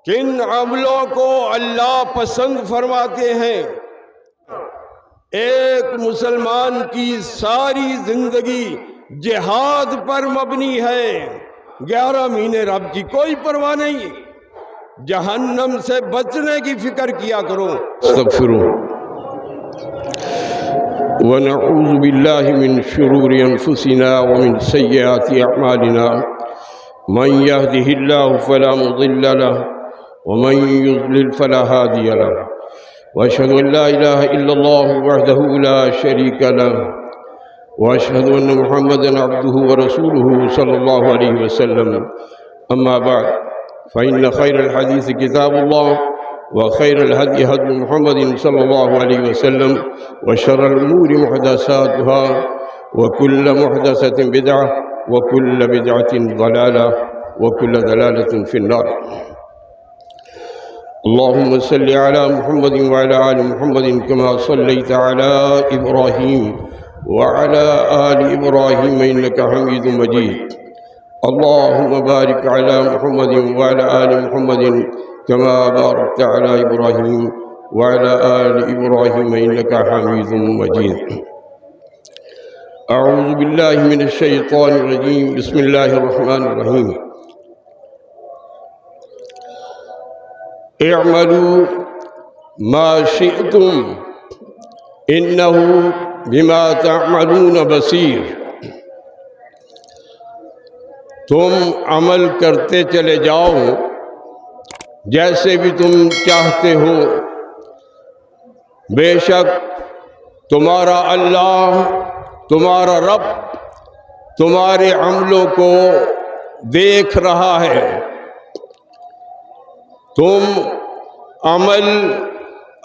کن عملوں کو اللہ پسند فرماتے ہیں؟ ایک مسلمان کی ساری زندگی جہاد پر مبنی ہے، 11 مہینے رب کی کوئی پرواہ نہیں، جہنم سے بچنے کی فکر کیا کرو۔ استغفروا ونعوذ باللہ من شرور انفسنا ومن سیئات اعمالنا، من يهده الله فلا مضل له ومن يضلل فلا هادي له، واشهد ان لا اله الا الله وحده لا شريك له، واشهد ان محمدا عبده ورسوله صلى الله عليه وسلم. اما بعد فان خير الحديث كتاب الله، وخير الهدي هدي محمد صلى الله عليه وسلم، وشر الامور محدثاتها، وكل محدثة بدعة، وكل بدعة ضلالة، وكل ضلالة في النار. اللهم صل على محمد وعلى آل محمد كما صليت على إبراهيم وعلى آل إبراهيم إنك حميد مجيد. اللهم بارك على محمد وعلى آل محمد كما باركت على إبراهيم وعلى آل إبراهيم إنك حميد مجيد. اعوذ باللہ من الشیطان الرجیم، بسم اللہ الرحمن الرحیم. اعملوا ما شئتم انہ بما تعملون بصیر. تم عمل کرتے چلے جاؤ جیسے بھی تم چاہتے ہو، بے شک تمہارا اللہ، تمہارا رب تمہارے عملوں کو دیکھ رہا ہے. تم عمل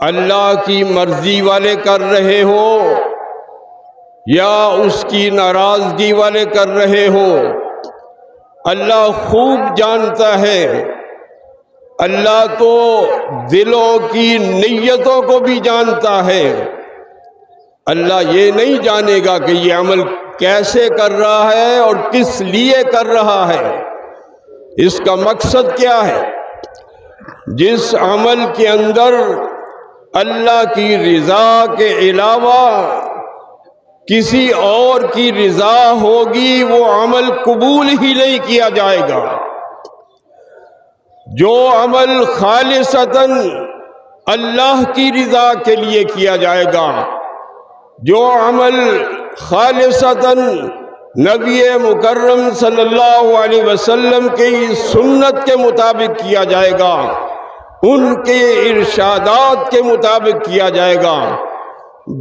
اللہ کی مرضی والے کر رہے ہو یا اس کی ناراضگی والے کر رہے ہو، اللہ خوب جانتا ہے. اللہ تو دلوں کی نیتوں کو بھی جانتا ہے. اللہ یہ نہیں جانے گا کہ یہ عمل کیسے کر رہا ہے اور کس لیے کر رہا ہے، اس کا مقصد کیا ہے. جس عمل کے اندر اللہ کی رضا کے علاوہ کسی اور کی رضا ہوگی وہ عمل قبول ہی نہیں کیا جائے گا. جو عمل خالصتاً اللہ کی رضا کے لیے کیا جائے گا، جو عمل خالصتاً نبی مکرم صلی اللہ علیہ وسلم کی سنت کے مطابق کیا جائے گا، ان کے ارشادات کے مطابق کیا جائے گا،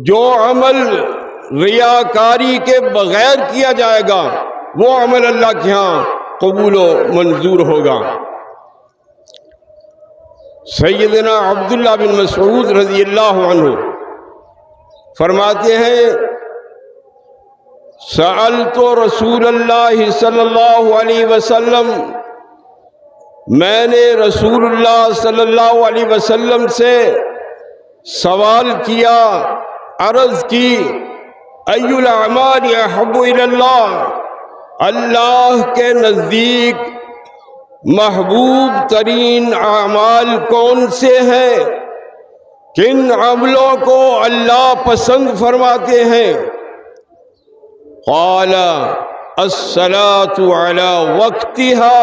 جو عمل ریاکاری کے بغیر کیا جائے گا وہ عمل اللہ کے ہاں قبول و منظور ہوگا. سیدنا عبداللہ بن مسعود رضی اللہ عنہ فرماتے ہیں، سألت رسول اللہ صلی اللہ علیہ وسلم، میں نے رسول اللہ صلی اللہ علیہ وسلم سے سوال کیا، عرض کی، ای الاعمال احب الی اللہ، اللہ کے نزدیک محبوب ترین اعمال کون سے ہیں؟ کن عملوں کو اللہ پسند فرماتے ہیں؟ قال الصلاۃ علی وقتها،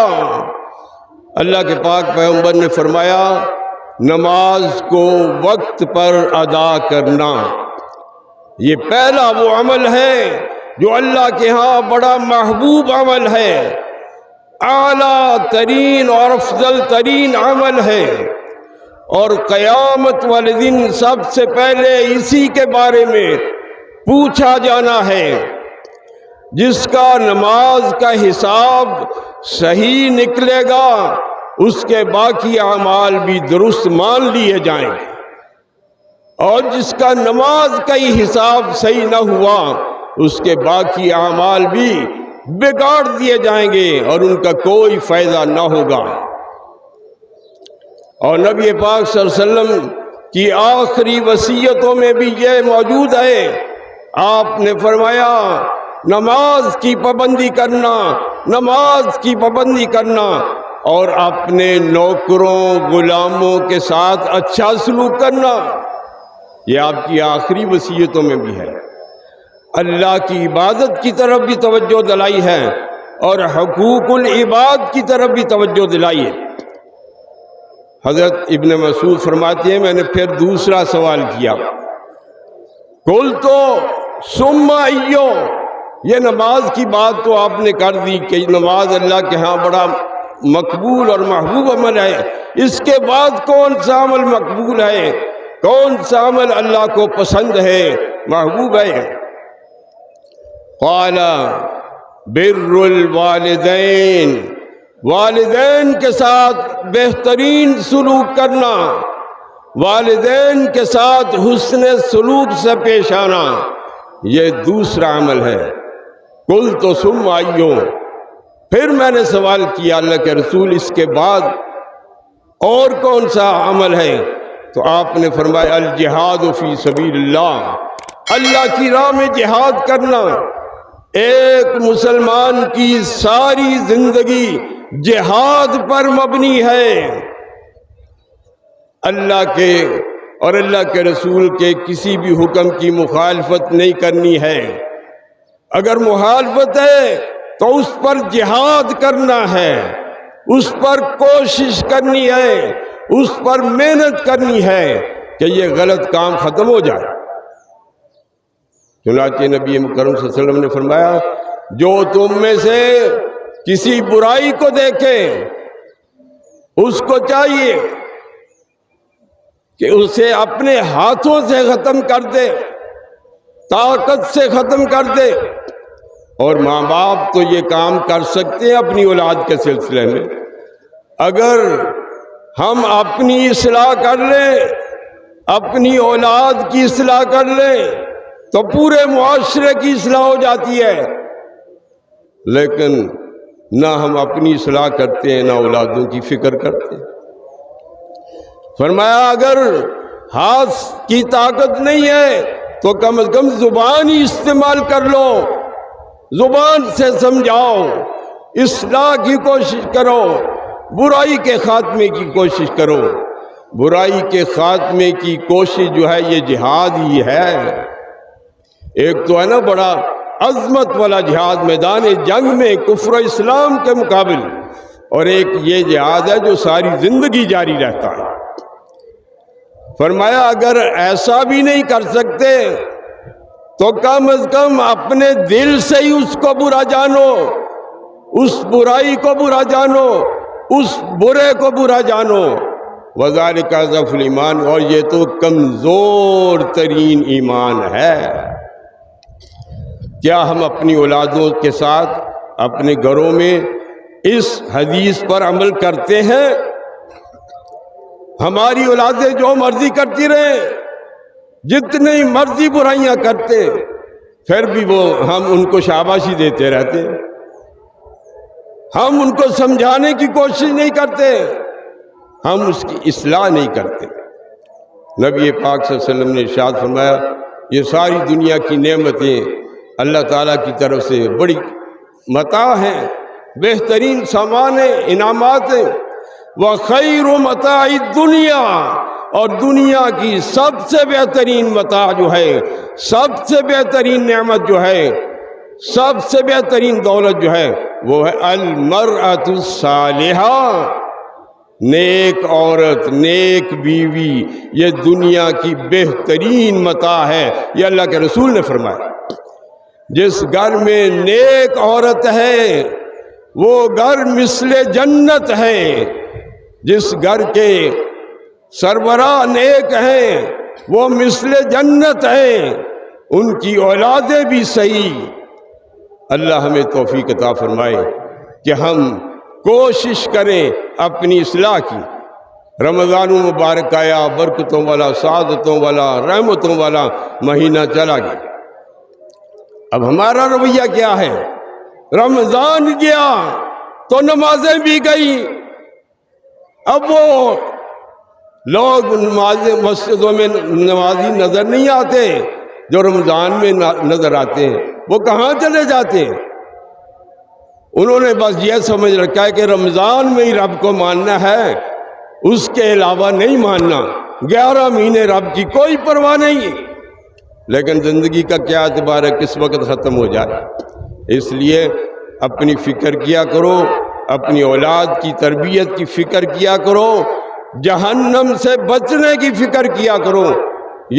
اللہ کے پاک پیغمبر نے فرمایا نماز کو وقت پر ادا کرنا. یہ پہلا وہ عمل ہے جو اللہ کے ہاں بڑا محبوب عمل ہے، اعلیٰ ترین اور افضل ترین عمل ہے، اور قیامت والے دن سب سے پہلے اسی کے بارے میں پوچھا جانا ہے. جس کا نماز کا حساب صحیح نکلے گا اس کے باقی اعمال بھی درست مان لیے جائیں گے، اور جس کا نماز کا ہی حساب صحیح نہ ہوا اس کے باقی اعمال بھی بگاڑ دیے جائیں گے اور ان کا کوئی فائدہ نہ ہوگا. اور نبی پاک صلی اللہ علیہ وسلم کی آخری وصیتوں میں بھی یہ موجود ہے. آپ نے فرمایا نماز کی پابندی کرنا، نماز کی پابندی کرنا. اور اپنے نوکروں غلاموں کے ساتھ اچھا سلوک کرنا، یہ آپ کی آخری وصیتوں میں بھی ہے۔ اللہ کی عبادت کی طرف بھی توجہ دلائی ہے اور حقوق العباد کی طرف بھی توجہ دلائی ہے۔ حضرت ابن مسعود فرماتے ہیں میں نے پھر دوسرا سوال کیا، قلت ثم ایو، یہ نماز کی بات تو آپ نے کر دی کہ نماز اللہ کے ہاں بڑا مقبول اور محبوب عمل ہے، اس کے بعد کون سا عمل مقبول ہے، کون سا عمل اللہ کو پسند ہے، محبوب ہے؟ قال بر الوالدین، والدین کے ساتھ بہترین سلوک کرنا، والدین کے ساتھ حسن سلوک سے پیش آنا، یہ دوسرا عمل ہے۔ قلت ثم ایو، پھر میں نے سوال کیا اللہ کے رسول اس کے بعد اور کون سا عمل ہے؟ تو آپ نے فرمایا الجہاد فی سبیل اللہ، اللہ کی راہ میں جہاد کرنا۔ ایک مسلمان کی ساری زندگی جہاد پر مبنی ہے، اللہ کے اور اللہ کے رسول کے کسی بھی حکم کی مخالفت نہیں کرنی ہے، اگر مخالفت ہے تو اس پر جہاد کرنا ہے، اس پر کوشش کرنی ہے، اس پر محنت کرنی ہے کہ یہ غلط کام ختم ہو جائے۔ چنانچہ نبی مکرم صلی اللہ علیہ وسلم نے فرمایا جو تم میں سے کسی برائی کو دیکھے اس کو چاہیے کہ اسے اپنے ہاتھوں سے ختم کر دے، طاقت سے ختم کر دے، اور ماں باپ تو یہ کام کر سکتے ہیں اپنی اولاد کے سلسلے میں۔ اگر ہم اپنی اصلاح کر لیں، اپنی اولاد کی اصلاح کر لیں تو پورے معاشرے کی اصلاح ہو جاتی ہے، لیکن نہ ہم اپنی اصلاح کرتے ہیں نہ اولادوں کی فکر کرتے ہیں۔ فرمایا اگر ہاتھ کی طاقت نہیں ہے تو کم از کم زبان ہی استعمال کر لو، زبان سے سمجھاؤ، اصلاح کی کوشش کرو، برائی کے خاتمے کی کوشش کرو۔ برائی کے خاتمے کی کوشش جو ہے یہ جہاد ہی ہے۔ ایک تو ہے نا بڑا عظمت والا جہاد میدان جنگ میں کفر و اسلام کے مقابل، اور ایک یہ جہاد ہے جو ساری زندگی جاری رہتا ہے۔ فرمایا اگر ایسا بھی نہیں کر سکتے تو کم از کم اپنے دل سے ہی اس کو برا جانو، اس برائی کو برا جانو، اس برے کو برا جانو۔ وذالک ضعف الایمان، اور یہ تو کمزور ترین ایمان ہے۔ کیا ہم اپنی اولادوں کے ساتھ اپنے گھروں میں اس حدیث پر عمل کرتے ہیں؟ ہماری اولادیں جو مرضی کرتی رہیں، جتنی مرضی برائیاں کرتے، پھر بھی ہم ان کو شاباشی دیتے رہتے، ہم ان کو سمجھانے کی کوشش نہیں کرتے، ہم اس کی اصلاح نہیں کرتے۔ نبی پاک صلی اللہ علیہ وسلم نے ارشاد فرمایا یہ ساری دنیا کی نعمتیں اللہ تعالیٰ کی طرف سے بڑی متاع ہیں، بہترین سامان ہیں، انعامات ہیں۔ وَخَيْرُ مَتَاعِ الدُّنْيَا، اور دنیا کی سب سے بہترین متاع جو ہے، سب سے بہترین نعمت جو ہے، سب سے بہترین دولت جو ہے وہ ہے المرأۃ الصالحہ، نیک عورت، نیک بیوی، یہ دنیا کی بہترین متاع ہے، یہ اللہ کے رسول نے فرمایا۔ جس گھر میں نیک عورت ہے وہ گھر مثل جنت ہے، جس گھر کے سربراہ نیک ہیں وہ مثل جنت ہیں، ان کی اولادیں بھی صحیح۔ اللہ ہمیں توفیق عطا فرمائے کہ ہم کوشش کریں اپنی اصلاح کی۔ رمضان مبارک آیا، برکتوں والا، سعادتوں والا، رحمتوں والا مہینہ چلا گیا۔ اب ہمارا رویہ کیا ہے؟ رمضان گیا تو نمازیں بھی گئی، اب وہ لوگ مسجدوں میں نمازی نظر نہیں آتے جو رمضان میں نظر آتے ہیں، وہ کہاں چلے جاتے ہیں؟ انہوں نے بس یہ سمجھ رکھا ہے کہ رمضان میں ہی رب کو ماننا ہے، اس کے علاوہ نہیں ماننا، 11 مہینے رب کی کوئی پرواہ نہیں ہے۔ لیکن زندگی کا کیا اعتبار ہے کس وقت ختم ہو جائے؟ اس لیے اپنی فکر کیا کرو، اپنی اولاد کی تربیت کی فکر کیا کرو، جہنم سے بچنے کی فکر کیا کرو۔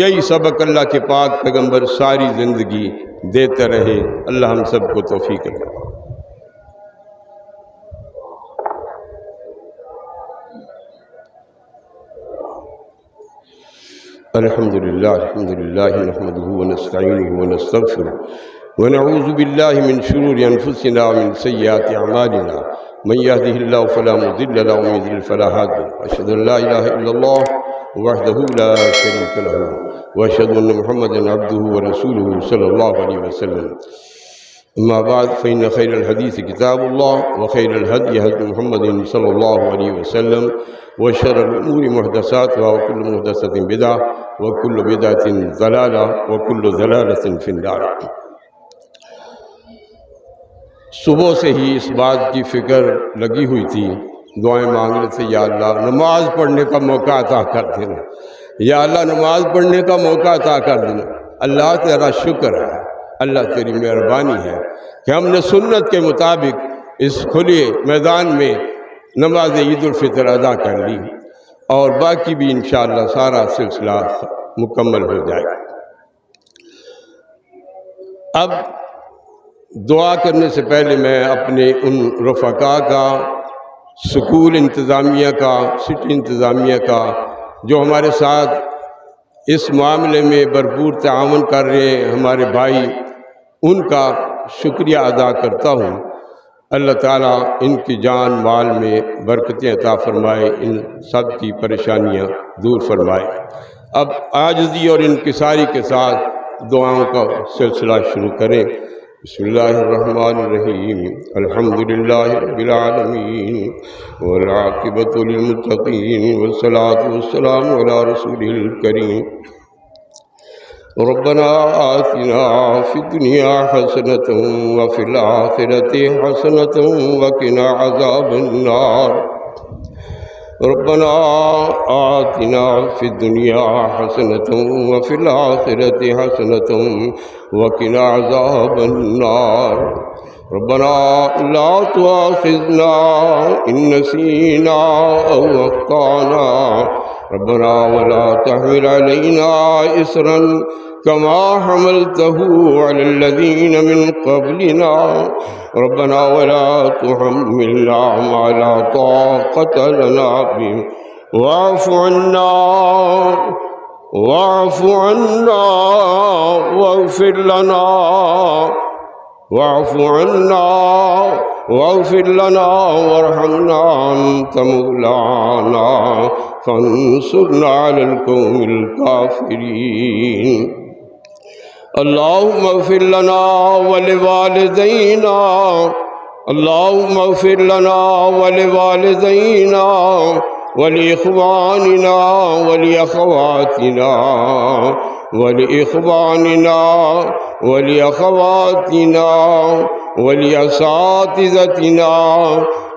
یہی سبق اللہ کے پاک پیغمبر ساری زندگی دیتے رہے۔ اللہ ہم سب کو توفیق دے۔ الحمدللہ نحمده ونستعینه ونستغفره ونعوذ باللہ من شرور انفسنا ومن سیئات اعمالنا من يهده الله فلا مضل له ومن يضلل فلا هادي له اشهد ان لا اله الا الله وحده لا شريك له واشهد ان محمدا عبده ورسوله صلى الله عليه وسلم اما بعد فان خير الحديث كتاب الله وخير الهدي هدي محمد صلى الله عليه وسلم وشر الامور محدثاتها وكل محدثة بدعة وكل بدعة ضلالة وكل ضلالة في النار۔ صبح سے ہی اس بات کی فکر لگی ہوئی تھی، دعائیں مانگ رہے تھے، یا اللہ نماز پڑھنے کا موقع عطا کر دینا، یا اللہ نماز پڑھنے کا موقع عطا کر دینا۔ اللہ تیرا شکر ہے، اللہ تیری مہربانی ہے کہ ہم نے سنت کے مطابق اس کھلے میدان میں نماز عید الفطر ادا کر لی، اور باقی بھی انشاءاللہ سارا سلسلہ مکمل ہو جائے گا۔ اب دعا کرنے سے پہلے میں اپنے ان رفقا کا، سکول انتظامیہ کا، سٹی انتظامیہ کا، جو ہمارے ساتھ اس معاملے میں بھرپور تعاون کر رہے ہیں، ہمارے بھائی، ان کا شکریہ ادا کرتا ہوں۔ اللہ تعالیٰ ان کی جان مال میں برکتیں عطا فرمائے، ان سب کی پریشانیاں دور فرمائے۔ اب عاجزی اور انکساری کے ساتھ دعاؤں کا سلسلہ شروع کریں۔ بسم اللہ الرحمن الرحیم، الحمدللہ رب العالمین والعاقبۃ للمتقین والصلاة والسلام علی رسول الکریم۔ ربنا آتنا فی الدنیا حسنۃ وفی الآخرۃ حسنۃ وقنا عذاب النار۔ ربنا آتنا فی الدنیا حسنۃ وفی الآخرۃ حسنۃ وقنا عذاب النار۔ ربنا لا تؤاخذنا ان نسینا او اخطأنا، ربنا ولا تحمل علينا إصرا كما حملته على الذين من قبلنا، ربنا ولا تحملنا ما لا طاقة لنا به واعف عنا واغفر لنا واعف عنا واغفر لنا وارحمنا أنت مولانا فانصرنا على القوم الكافرين۔ اللهم اغفر لنا ولوالدينا، اللهم اغفر لنا ولوالدينا ولإخواننا ولأخواتنا ولإخواننا ولأخواتنا ولأساتذتنا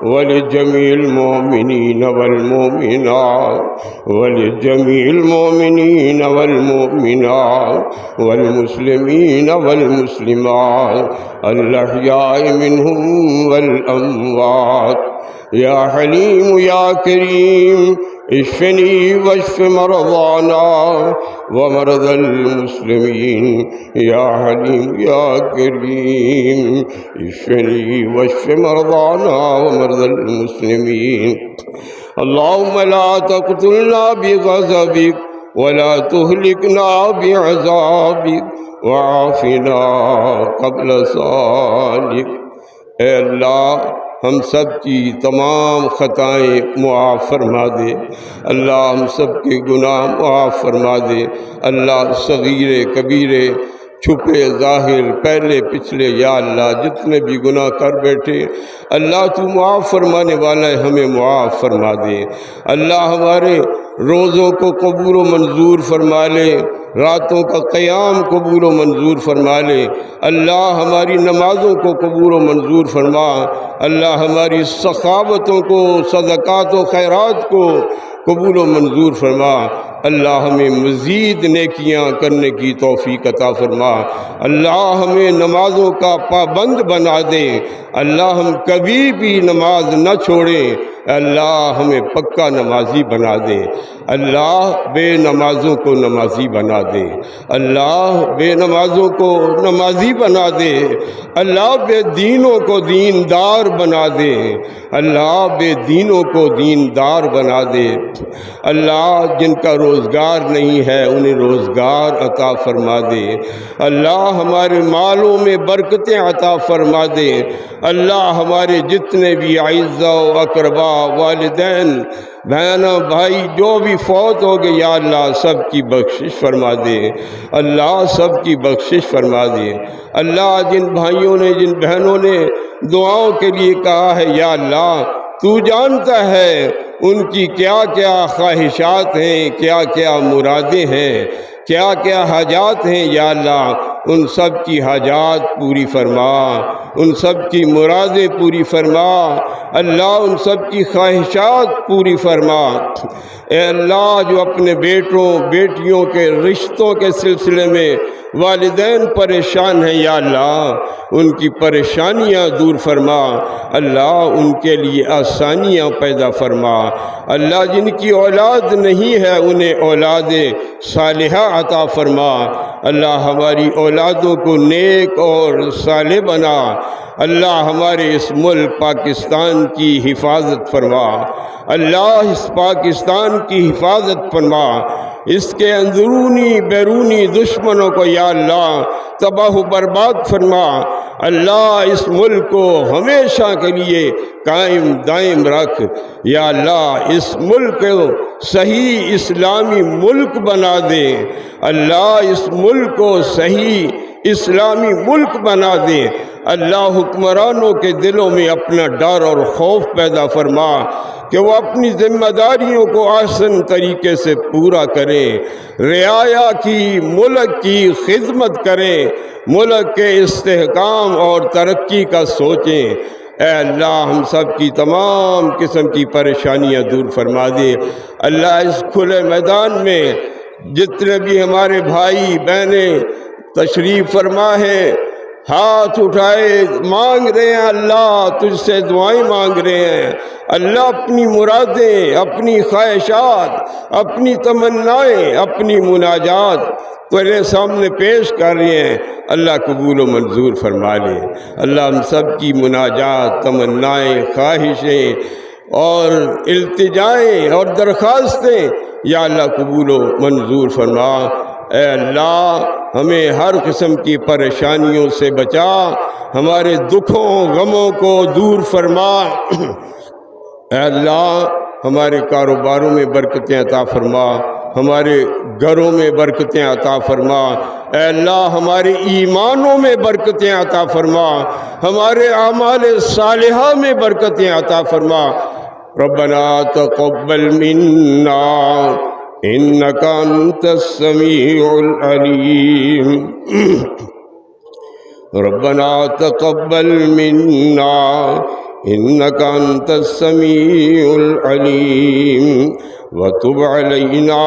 ولجميع المؤمنين والمؤمنات ولجميع المؤمنين والمؤمنات والمسلمين والمسلمات الأحياء منهم والأموات۔ یا حلیم یا کریم اشفنی واشف مرضانا ومرضى المسلمین۔ یا حلیم یا کریم اشفنی واشف مرضانا ومرضى المسلمین۔ اللهم لا تقتلنا بغضبك ولا تهلكنا بعذابك وعافنا قبل ذلك۔ اے اللہ ہم سب کی تمام خطائیں معاف فرما دے، اللہ ہم سب کے گناہ معاف فرما دے، اللہ صغیرے کبیرے چھپے ظاہر پہلے پچھلے یا اللہ جتنے بھی گناہ کر بیٹھے اللہ تو معاف فرمانے والا ہے، ہمیں معاف فرما دے۔ اللہ ہمارے روزوں کو قبول و منظور فرما لے، راتوں کا قیام قبول و منظور فرما لے۔ اللہ ہماری نمازوں کو قبول و منظور فرما، اللہ ہماری سخاوتوں کو، صدقات و خیرات کو قبول و منظور فرما۔ اللہ ہمیں مزید نیکیاں کرنے کی توفیق عطا فرما۔ اللہ ہمیں نمازوں کا پابند بنا دے، اللہ ہم کبھی بھی نماز نہ چھوڑیں، اللہ ہمیں پکا نمازی بنا دے۔ اللہ بے نمازوں کو نمازی بنا دے، اللہ بے نمازوں کو نمازی بنا دے، اللہ بے دینوں کو دیندار بنا دے، اللہ بے دینوں کو دیندار بنا دے۔ اللہ جن کا روزگار نہیں ہے انہیں روزگار عطا فرما دے، اللہ ہمارے مالوں میں برکتیں عطا فرما دے، اللہ ہمارے جتنے بھی اعزاء و اقربا، والدین، بہنوں، بھائی جو بھی فوت ہو گئے یا اللہ سب کی بخشش فرما دے، اللہ سب کی بخشش فرما دے۔ اللہ جن بھائیوں نے، جن بہنوں نے دعاؤں کے لیے کہا ہے یا اللہ تو جانتا ہے ان کی کیا کیا خواہشات ہیں، کیا کیا مرادیں ہیں، کیا کیا حاجات ہیں، یا اللہ ان سب کی حاجات پوری فرما، ان سب کی مرادیں پوری فرما، اللہ ان سب کی خواہشات پوری فرما۔ اے اللہ جو اپنے بیٹوں بیٹیوں کے رشتوں کے سلسلے میں والدین پریشان ہیں یا اللہ ان کی پریشانیاں دور فرما، اللہ ان کے لیے آسانیاں پیدا فرما۔ اللہ جن کی اولاد نہیں ہے انہیں اولاد صالحہ عطا فرما، اللہ ہماری اولادوں کو نیک اور صالح بنا، اللہ ہمارے اس ملک پاکستان کی حفاظت فرما، اللہ اس پاکستان کی حفاظت فرما، اس کے اندرونی بیرونی دشمنوں کو یا اللہ تباہ و برباد فرما، اللہ اس ملک کو ہمیشہ کے لیے قائم دائم رکھ، یا اللہ اس ملک کو صحیح اسلامی ملک بنا دے، اللہ اس ملک کو صحیح اسلامی ملک بنا دے، اللہ حکمرانوں کے دلوں میں اپنا ڈر اور خوف پیدا فرما کہ وہ اپنی ذمہ داریوں کو احسن طریقے سے پورا کریں، رعایا کی، ملک کی خدمت کریں، ملک کے استحکام اور ترقی کا سوچیں۔ اے اللہ ہم سب کی تمام قسم کی پریشانیاں دور فرما دے۔ اللہ اس کھلے میدان میں جتنے بھی ہمارے بھائی بہنیں تشریف فرما ہے، ہاتھ اٹھائے مانگ رہے ہیں، اللہ تجھ سے دعائیں مانگ رہے ہیں، اللہ اپنی مرادیں، اپنی خواہشات، اپنی تمنائیں، اپنی مناجات تیرے سامنے پیش کر رہے ہیں، اللہ قبول و منظور فرما لے۔ اللہ ہم سب کی مناجات، تمنائیں، خواہشیں اور التجائیں اور درخواستیں یا اللہ قبول و منظور فرما۔ اے اللہ ہمیں ہر قسم کی پریشانیوں سے بچا، ہمارے دکھوں غموں کو دور فرما۔ اے اللہ ہمارے کاروباروں میں برکتیں عطا فرما، ہمارے گھروں میں برکتیں عطا فرما، اے اللہ ہمارے ایمانوں میں برکتیں عطا فرما، ہمارے اعمال صالحہ میں برکتیں عطا فرما۔ ربنا تقبل منا انک انت السمیع العلیم، ربنا تقبل منا انک انت السمیع العلیم وتب علینا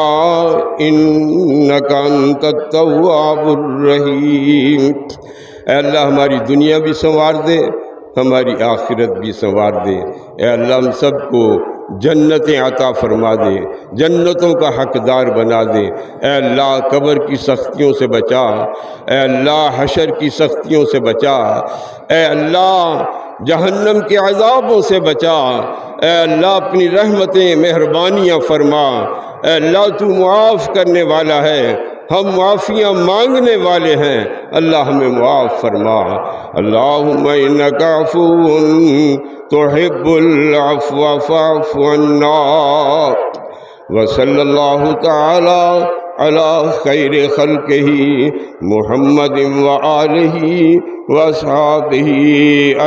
انک انت التواب الرحیم۔ اے اللہ ہماری دنیا بھی سنوار دے، ہماری آخرت بھی سنوار دے۔ اے اللہ ہم سب کو جنتیں عطا فرما دے، جنتوں کا حقدار بنا دے۔ اے اللہ قبر کی سختیوں سے بچا، اے اللہ حشر کی سختیوں سے بچا، اے اللہ جہنم کے عذابوں سے بچا، اے اللہ اپنی رحمتیں مہربانیاں فرما۔ اے اللہ تو معاف کرنے والا ہے، ہم معافیاں مانگنے والے ہیں، اللہ ہمیں معاف فرما۔ اللہم انک عفو تحب العفو فاعف عنا، وصلی اللہ تعالی على خير خلقه محمد وآله وأصحابه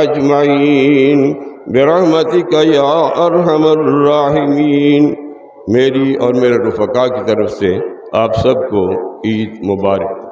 أجمعين برحمتك يا أرحم الراحمين۔ میری اور میرے رفقاء کی طرف سے آپ سب کو عید مبارک۔